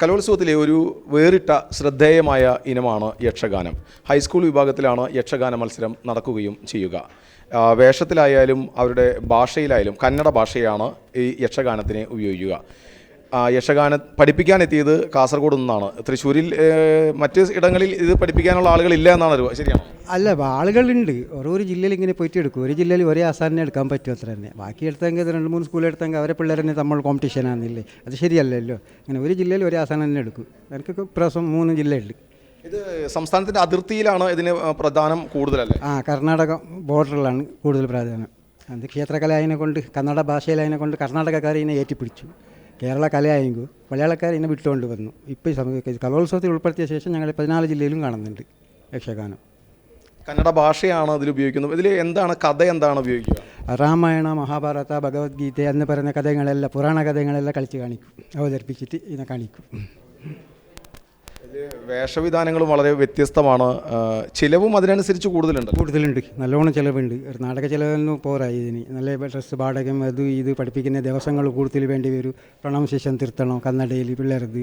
കലോത്സവത്തിലെ ഒരു വേറിട്ട ശ്രദ്ധേയമായ ഇനമാണ് യക്ഷഗാനം. ഹൈസ്കൂൾ വിഭാഗത്തിലാണ് യക്ഷഗാന മത്സരം നടക്കുകയും ചെയ്യുക. വേഷത്തിലായാലും അവരുടെ ഭാഷയിലായാലും കന്നഡ ഭാഷയാണ് ഈ യക്ഷഗാനത്തിനെ ഉപയോഗിക്കുക. യക്ഷഗാനം പഠിപ്പിക്കാനെത്തിയത് കാസർഗോഡ് നിന്നാണ്. തൃശ്ശൂരിൽ മറ്റ് ഇടങ്ങളിൽ ഇത് പഠിപ്പിക്കാനുള്ള ആളുകളില്ല എന്നാണ്, ശരിയാണോ? അല്ല, ആളുകളുണ്ട്. ഓരോ ജില്ലയിൽ ഇങ്ങനെ പോയിട്ട് എടുക്കും. ഒരു ജില്ലയിൽ ഒരേ ആസാനെ എടുക്കാൻ പറ്റും, അത്ര തന്നെ. ബാക്കി എടുത്തെങ്കിൽ 2-3 സ്കൂൾ എടുത്തെങ്കിൽ അവരെ പിള്ളേർ തന്നെ നമ്മൾ കോമ്പറ്റീഷനാണെന്നില്ലേ? അത് ശരിയല്ലല്ലോ. അങ്ങനെ ഒരു ജില്ലയിൽ ഒരേ ആസാനം തന്നെ എടുക്കും. എനിക്കൊക്കെ ഇപ്രാവശ്യം 3 ജില്ലയുണ്ട്. ഇത് സംസ്ഥാനത്തിൻ്റെ അതിർത്തിയിലാണ് ഇതിന് പ്രാധാന്യം കൂടുതലല്ലേ? കർണാടക ബോർഡറിലാണ് കൂടുതൽ പ്രാധാന്യം. അത് ക്ഷേത്രകല കൊണ്ട്, കന്നഡ ഭാഷയിലായതിനെ കൊണ്ട് കർണാടകക്കാർ ഇതിനെ ഏറ്റിപ്പിടിച്ചു. കേരള കലയായെങ്കിൽ മലയാളക്കാർ ഇതിനെ വിട്ടുകൊണ്ട് വന്നു. ഇപ്പോൾ കലോത്സവത്തിൽ ഉൾപ്പെടുത്തിയ ശേഷം ഞങ്ങൾ 14 ജില്ലയിലും കാണുന്നുണ്ട് യക്ഷഗാനം. കന്നഡ ഭാഷയാണ് അതിൽ ഉപയോഗിക്കുന്നത്. ഇതിൽ എന്താണ് കഥ, എന്താണ് ഉപയോഗിക്കുക? രാമായണ, മഹാഭാരത, ഭഗവത്ഗീത എന്ന് പറയുന്ന കഥകളെല്ലാം, പുരാണ കഥകളെല്ലാം കളിച്ച് കാണിക്കും, അവതരിപ്പിച്ചിട്ട് ഇതിനെ കാണിക്കും. വേഷവിധാനങ്ങളും വളരെ വ്യത്യസ്തമാണ്. ചിലവും അതിനനുസരിച്ച് കൂടുതലുണ്ട്. നല്ലോണം ചിലവുണ്ട്. ഒരു നാടക ചിലവൊന്നും പോരാ ഇതിന്. നല്ല ഡ്രസ്സ്, വാടകം, ഇത് പഠിപ്പിക്കുന്ന ദിവസങ്ങൾ കൂടുതൽ വേണ്ടി വരും. പ്രൊണൗൺസിയേഷൻ തിരുത്തണം കന്നഡയിൽ പിള്ളേരത്.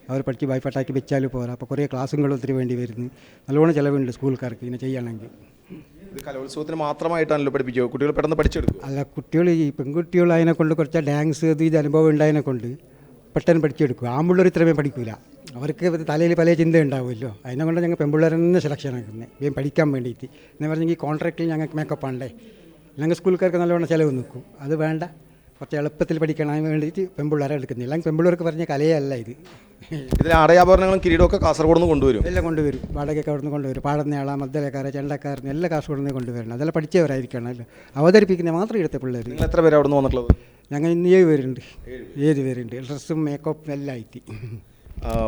അവർ പഠിച്ച് ഭയപ്പെട്ടാക്കി വെച്ചാൽ പോരാ. അപ്പോൾ കുറേ ക്ലാസ്സുകളും ഒത്തിരി വേണ്ടി വരുന്നു. നല്ലോണം ചിലവുണ്ട് സ്കൂൾക്കാർക്ക് ഇതിനെ ചെയ്യണമെങ്കിൽ. ഇത് കലോത്സവത്തിന് മാത്രമായിട്ടാണല്ലോ പഠിപ്പിക്കുക? കുട്ടികൾ പെട്ടെന്ന് പഠിച്ചെടുക്കും? അല്ല, കുട്ടികൾ ഈ പെൺകുട്ടികൾ അതിനെ കൊണ്ട് കുറച്ച് ഡാൻസ് ഇത് അനുഭവം ഉണ്ടായതിനെ കൊണ്ട് പെട്ടെന്ന് പഠിച്ചെടുക്കും. ആൺപിള്ളേർ ഇത്രയും പഠിക്കില്ല. അവർക്ക് തലയിൽ പല ചിന്ത ഉണ്ടാവുമല്ലോ. അതിനെ കൊണ്ട് ഞങ്ങൾ പെൺപിള്ളേരെ തന്നെ സെലക്ഷൻ ആക്കുന്നത്, വേഗം പഠിക്കാൻ വേണ്ടിയിട്ട്. എന്ന് പറഞ്ഞെങ്കിൽ കോൺട്രാക്റ്റിൽ ഞങ്ങൾക്ക് മേക്കപ്പ് ആണ്ടേ. ഞങ്ങൾ സ്കൂൾക്കാർക്ക് നല്ലവണ്ണം ചിലവ് നിൽക്കും. അത് വേണ്ട, കുറച്ച് എളുപ്പത്തിൽ പഠിക്കണം വേണ്ടിയിട്ട് പെൺപിള്ളേരെ എടുക്കുന്നില്ല. അല്ലെങ്കിൽ പെൺപിള്ളേർക്ക് പറഞ്ഞ കലയല്ല ഇത്. ഇതിൽ ആടയാഭരണങ്ങളും കിരീടമൊക്കെ കാസർഗോഡ് നിന്ന് കൊണ്ടുവരും? എല്ലാം കൊണ്ടുവരും. വാടകയ്ക്ക് അവിടെ നിന്ന് കൊണ്ടുവരും. പാടുന്നയാളാ, മദ്ദലക്കാരെ, ചെണ്ടക്കാരന് എല്ലാം കാസർഗോഡ് നിന്ന് കൊണ്ടുവരണം. അതെല്ലാം പഠിച്ചവരായിരിക്കണമല്ലോ. അവതരിപ്പിക്കുന്ന മാത്രം എടുത്ത പിള്ളേർ. നിങ്ങൾ എത്ര പേര് അവിടെ നിന്ന് വന്നിട്ടുള്ളത്? ഞങ്ങൾ ഇന്ന് 7 പേരുണ്ട്. 7 പേരുണ്ട്. ഡ്രസ്സും മേക്കപ്പും എല്ലാം ആയിട്ട്.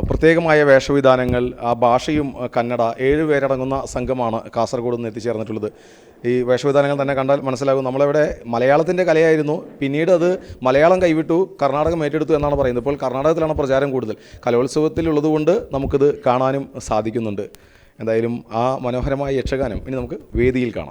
പ്രത്യേകമായ വേഷവിധാനങ്ങൾ, ആ ഭാഷയും കന്നഡ. 7 പേരടങ്ങുന്ന സംഘമാണ് കാസർഗോഡ് നിന്ന് എത്തിച്ചേർന്നിട്ടുള്ളത്. ഈ വേഷവിധാനങ്ങൾ തന്നെ കണ്ടാൽ മനസ്സിലാകും. നമ്മളവിടെ മലയാളത്തിൻ്റെ കലയായിരുന്നു, പിന്നീട് അത് മലയാളം കൈവിട്ടു, കർണാടകം ഏറ്റെടുത്തു എന്നാണ് പറയുന്നത്. ഇപ്പോൾ കർണാടകത്തിലാണ് പ്രചാരം കൂടുതൽ. കലോത്സവത്തിലുള്ളതുകൊണ്ട് നമുക്കിത് കാണാനും സാധിക്കുന്നുണ്ട്. എന്തായാലും ആ മനോഹരമായ യക്ഷഗാനം ഇനി നമുക്ക് വേദിയിൽ കാണാം.